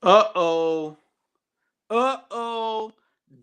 Uh-oh. Uh-oh.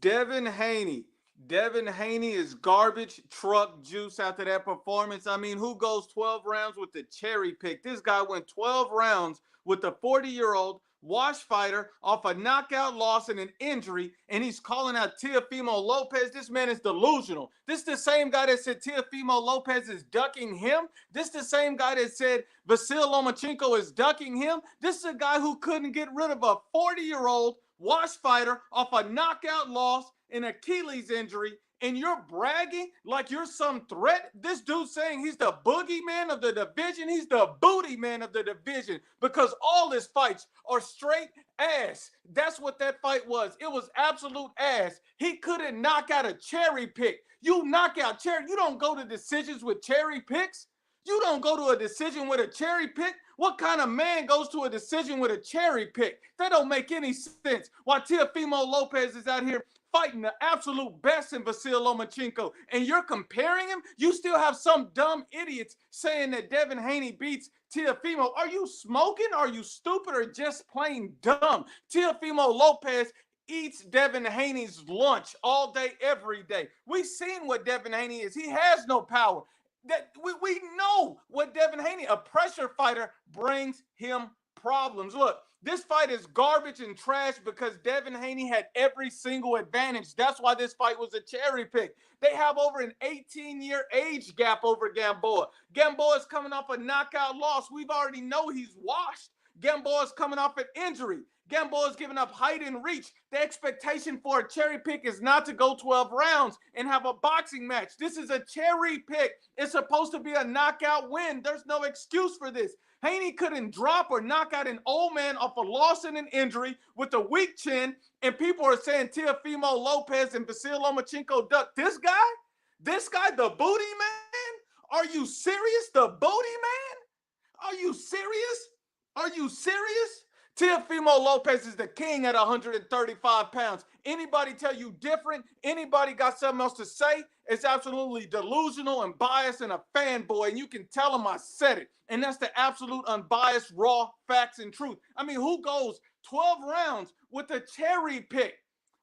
Devin Haney. Devin Haney is garbage truck juice after that performance. I mean, who goes 12 rounds with the cherry pick? This guy went 12 rounds with a 40-year-old wash fighter off a knockout loss and an injury, and he's calling out Teofimo Lopez. This man is delusional. This is the same guy that said Teofimo Lopez is ducking him. This is the same guy that said Vasil Lomachenko is ducking him. This is a guy who couldn't get rid of a 40-year-old wash fighter off a knockout loss, an Achilles injury, and you're bragging like you're some threat. This dude's saying he's the boogeyman of the division. He's the booty man of the division because all his fights are straight ass. That's what that fight was. It was absolute ass. He couldn't knock out a cherry pick. You knock out cherry. You don't go to decisions with cherry picks. You don't go to a decision with a cherry pick. What kind of man goes to a decision with a cherry pick? That don't make any sense. While Teofimo Lopez is out here fighting the absolute best in Vasil Lomachenko, and you're comparing him, you still have some dumb idiots saying that Devin Haney beats Teofimo. Are you smoking? Are you stupid or just plain dumb? Teofimo Lopez eats Devin Haney's lunch all day, every day. We've seen what Devin Haney is. He has no power. That we know what Devin Haney, a pressure fighter, brings him problems. Look, this fight is garbage and trash because Devin Haney had every single advantage. That's why this fight was a cherry pick. They have over an 18-year age gap over Gamboa. Gamboa is coming off a knockout loss. We've already know he's washed. Gamboa is coming off an injury. Gamboa is giving up height and reach. The expectation for a cherry pick is not to go 12 rounds and have a boxing match. This is a cherry pick. It's supposed to be a knockout win. There's no excuse for this. Haney couldn't drop or knock out an old man off a loss and an injury with a weak chin, and people are saying Teofimo Lopez and Vasil Lomachenko duck. This guy, the booty man? Are you serious? The booty man? Are you serious? Are you serious? Teofimo Lopez is the king at 135 pounds. Anybody tell you different? Anybody got something else to say? It's absolutely delusional and biased and a fanboy, and you can tell them I said it. And that's the absolute unbiased, raw facts and truth. I mean, who goes 12 rounds with a cherry pick?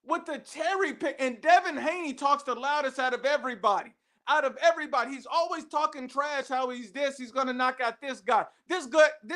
With the cherry pick. And Devin Haney talks the loudest out of everybody. Out of everybody, he's always talking trash, how he's this, he's gonna knock out this guy. This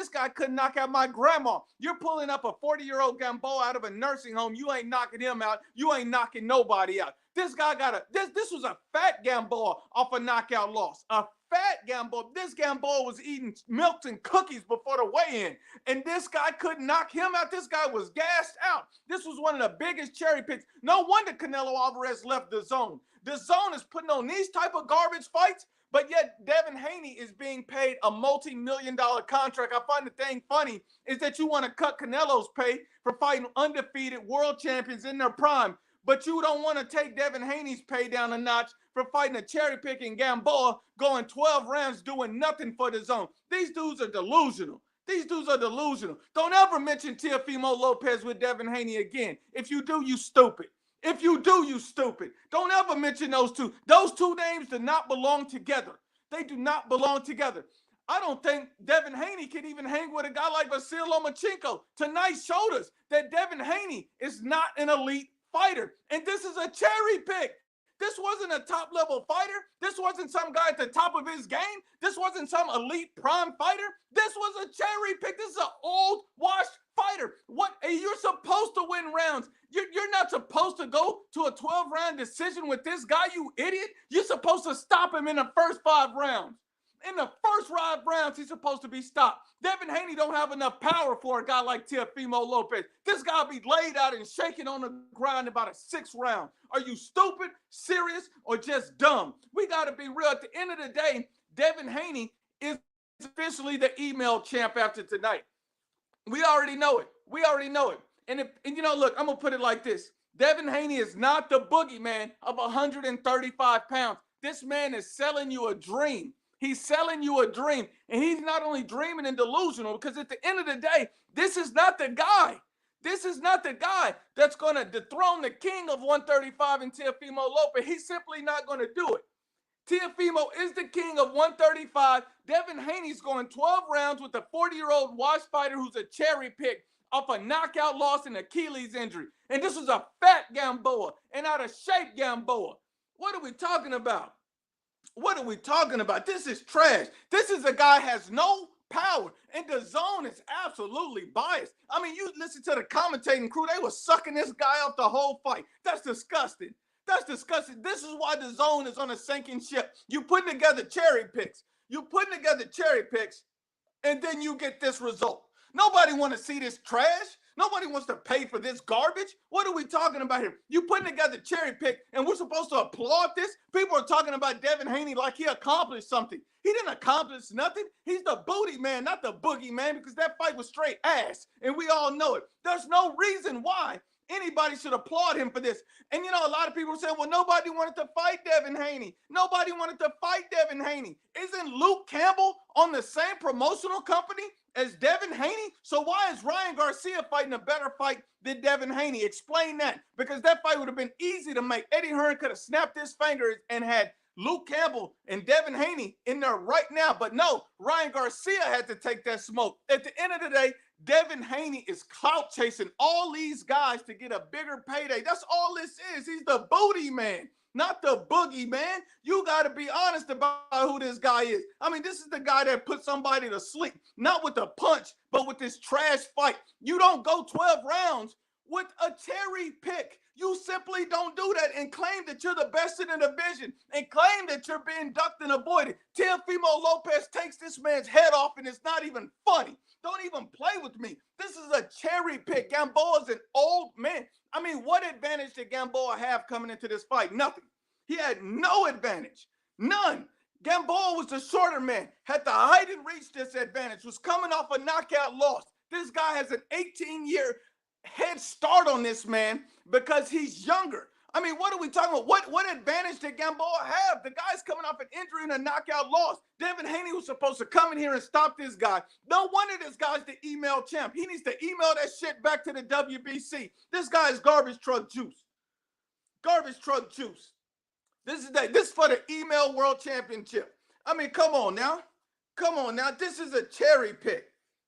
guy couldn't knock out my grandma. You're pulling up a 40-year-old Gamboa out of a nursing home. You ain't knocking him out. You ain't knocking nobody out. This guy this was a fat Gamboa off a knockout loss. A fat Gamboa. This Gamboa was eating milk and cookies before the weigh-in, and this guy couldn't knock him out. This guy was gassed out. This was one of the biggest cherry picks. No wonder Canelo Alvarez left the zone. The zone is putting on these type of garbage fights, but yet Devin Haney is being paid a multi-million-dollar contract. I find the thing funny is that you want to cut Canelo's pay for fighting undefeated world champions in their prime, but you don't want to take Devin Haney's pay down a notch for fighting a cherry-picking Gamboa, going 12 rounds, doing nothing for the zone. These dudes are delusional. These dudes are delusional. Don't ever mention Teofimo Lopez with Devin Haney again. If you do, you stupid. If you do, you stupid. Don't ever mention those two. Those two names do not belong together. They do not belong together. I don't think Devin Haney can even hang with a guy like Vasil Lomachenko. Tonight showed us that Devin Haney is not an elite fighter. And this is a cherry pick. This wasn't a top-level fighter. This wasn't some guy at the top of his game. This wasn't some elite prime fighter. This was a cherry pick. This is an old, washed fighter. What? You're supposed to win rounds. You're not supposed to go to a 12-round decision with this guy, you idiot. You're supposed to stop him in the first 5 rounds. In the first 5 rounds, he's supposed to be stopped. Devin Haney don't have enough power for a guy like Teofimo Lopez. This guy will be laid out and shaking on the ground in about a 6th round. Are you stupid, serious, or just dumb? We got to be real. At the end of the day, Devin Haney is officially the email champ after tonight. We already know it. We already know it. And you know, look, I'm going to put it like this. Devin Haney is not the boogeyman of 135 pounds. This man is selling you a dream. He's selling you a dream. And he's not only dreaming and delusional, because at the end of the day, this is not the guy. This is not the guy that's going to dethrone the king of 135 in Teofimo Lopez. He's simply not going to do it. Teofimo is the king of 135. Devin Haney's going 12 rounds with a 40-year-old wash fighter who's a cherry pick off a knockout loss and Achilles injury. And this was a fat Gamboa and out of shape Gamboa. What are we talking about? What are we talking about? This is trash. This is a guy has no power. And the zone is absolutely biased. I mean, you listen to the commentating crew, they were sucking this guy off the whole fight. That's disgusting. That's disgusting. This is why the zone is on a sinking ship. You putting together cherry picks. You putting together cherry picks, and then you get this result. Nobody want to see this trash. Nobody wants to pay for this garbage. What are we talking about here? You putting together cherry pick, and we're supposed to applaud this? People are talking about Devin Haney like he accomplished something. He didn't accomplish nothing. He's the booty man, not the boogie man, because that fight was straight ass, and we all know it. There's no reason why anybody should applaud him for this. And, you know, a lot of people say, well, nobody wanted to fight Devin Haney. Nobody wanted to fight Devin Haney. Isn't Luke Campbell on the same promotional company as Devin Haney? So why is Ryan Garcia fighting a better fight than Devin Haney? Explain that. Because that fight would have been easy to make. Eddie Hearn could have snapped his fingers and had Luke Campbell and Devin Haney in there right now. But no, Ryan Garcia had to take that smoke. At the end of the day, Devin Haney is clout chasing all these guys to get a bigger payday. That's all this is. He's the booty man, not the boogie man. You got to be honest about who this guy is. I mean, this is the guy that put somebody to sleep, not with a punch, but with this trash fight. You don't go 12 rounds with a cherry pick. You simply don't do that and claim that you're the best in the division and claim that you're being ducked and avoided. Teofimo Lopez takes this man's head off, and it's not even funny. Don't even play with me. This is a cherry pick. Gamboa's an old man. I mean, what advantage did Gamboa have coming into this fight? Nothing. He had no advantage. None. Gamboa was the shorter man, had the height and reach disadvantage, was coming off a knockout loss. This guy has an 18-year head start on this man because he's younger. I mean, what are we talking about? What advantage did Gamboa have? The guy's coming off an injury and a knockout loss. Devin Haney was supposed to come in here and stop this guy. No wonder this guy's the email champ. He needs to email that shit back to the WBC. This guy is garbage truck juice. Garbage truck juice. This is for the email world championship. I mean, come on now. Come on now. This is a cherry pick.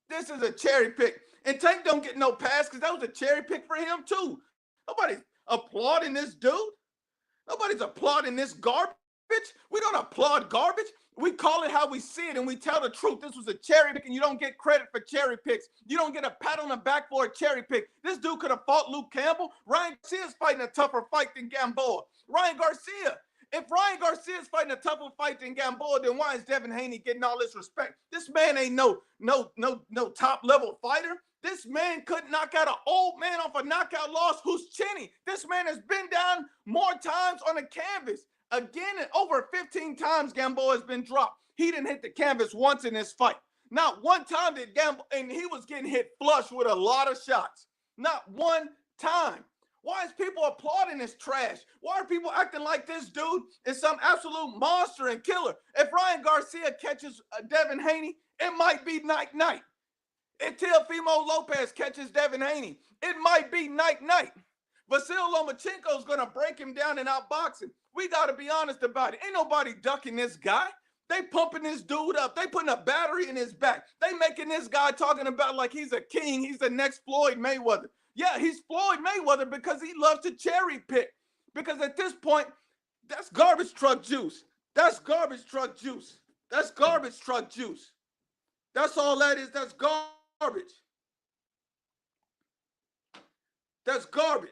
This is a cherry pick. And Tank don't get no pass because that was a cherry pick for him too. Nobody's applauding this dude. Nobody's applauding this garbage. We don't applaud garbage. We call it how we see it, and we tell the truth. This was a cherry pick, and you don't get credit for cherry picks. You don't get a pat on the back for a cherry pick. This dude could have fought Luke Campbell. Ryan Garcia's fighting a tougher fight than Gamboa. Ryan Garcia. If Ryan Garcia is fighting a tougher fight than Gamboa, then why is Devin Haney getting all this respect? This man ain't no top level fighter. This man couldn't knock out an old man off a knockout loss who's chinny. This man has been down more times on the canvas. Again, over 15 times Gamboa has been dropped. He didn't hit the canvas once in this fight. Not one time did Gamboa, and he was getting hit flush with a lot of shots. Not one time. Why is people applauding this trash? Why are people acting like this dude is some absolute monster and killer? If Ryan Garcia catches Devin Haney, it might be night-night. If Teofimo Lopez catches Devin Haney, it might be night-night. Vasil Lomachenko is going to break him down and outbox him. We got to be honest about it. Ain't nobody ducking this guy. They pumping this dude up. They putting a battery in his back. They making this guy talking about like he's a king. He's the next Floyd Mayweather. Yeah, he's Floyd Mayweather because he loves to cherry pick. Because at this point, that's garbage truck juice. That's garbage truck juice. That's garbage truck juice. That's all that is. That's garbage. That's garbage.